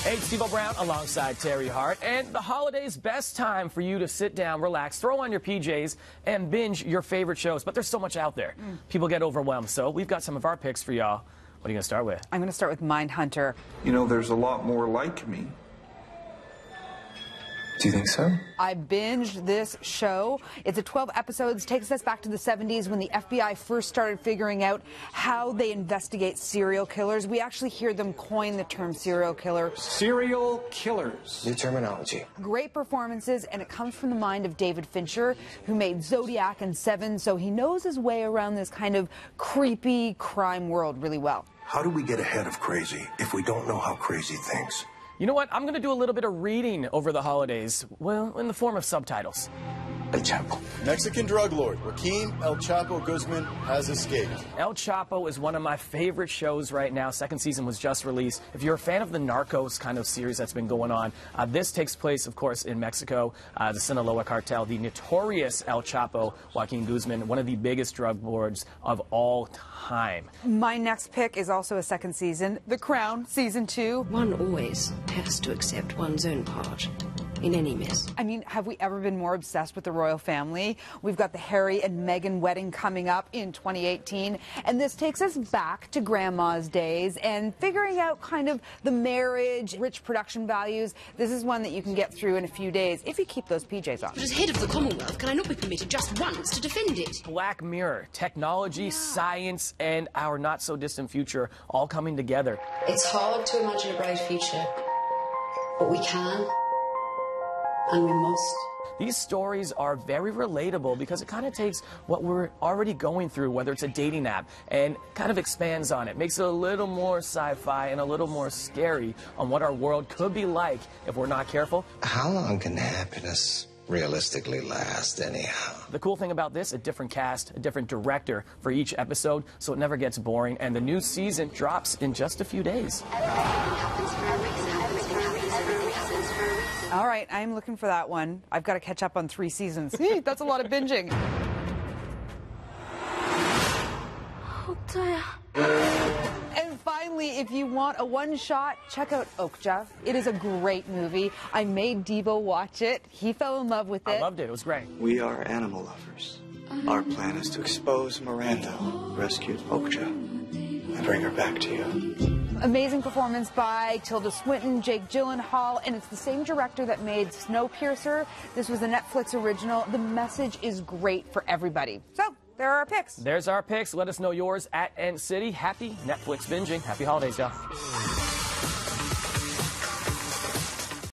Hey, it's Steve Brown alongside Terry Hart, and the holidays, best time for you to sit down, relax, throw on your PJs, and binge your favorite shows. But there's so much out there. People get overwhelmed, so we've got some of our picks for y'all. What are you going to start with? I'm going to start with Mindhunter. You know, there's a lot more like me. Do you think so? I binged this show. It's a 12 episodes, takes us back to the 70s when the FBI first started figuring out how they investigate serial killers. We actually hear them coin the term serial killer. Serial killers. New terminology. Great performances, and it comes from the mind of David Fincher, who made Zodiac and Seven, so he knows his way around this kind of creepy crime world really well. How do we get ahead of crazy if we don't know how crazy thinks? You know what? I'm going to do a little bit of reading over the holidays, well, in the form of subtitles. El Chapo. Mexican drug lord Joaquin El Chapo Guzman has escaped. El Chapo is one of my favorite shows right now. Second season was just released. If you're a fan of the Narcos kind of series that's been going on, this takes place, of course, in Mexico. The Sinaloa cartel, the notorious El Chapo, Joaquin Guzman, one of the biggest drug lords of all time. My next pick is also a second season, The Crown, Season 2. One always has to accept one's own part in any mess. I mean, have we ever been more obsessed with the royal family? We've got the Harry and Meghan wedding coming up in 2018, and this takes us back to Grandma's days and figuring out kind of the marriage, rich production values. This is one that you can get through in a few days if you keep those PJs on. But as head of the Commonwealth, can I not be permitted just once to defend it? Black Mirror, technology, science, and our not-so-distant future all coming together. It's hard to imagine a bright future, but we can. And we must. These stories are very relatable because it kind of takes what we're already going through, whether it's a dating app, and kind of expands on it, makes it a little more sci-fi and a little more scary on what our world could be like if we're not careful. How long can happiness realistically last anyhow? The cool thing about this, a different cast, a different director for each episode, so it never gets boring, and the new season drops in just a few days. All right, I'm looking for that one. I've got to catch up on 3 seasons. That's a lot of binging. Oh, dear. And finally, if you want a one-shot, check out Okja. It is a great movie. I made Devo watch it. He fell in love with it. I loved it. It was great. We are animal lovers. Our plan is to expose Miranda, rescue Okja, and bring her back to you. Amazing performance by Tilda Swinton, Jake Gyllenhaal, and it's the same director that made Snowpiercer. This was a Netflix original. The message is great for everybody. So, there are our picks. There's our picks. Let us know yours at NCity. Happy Netflix binging. Happy holidays, y'all.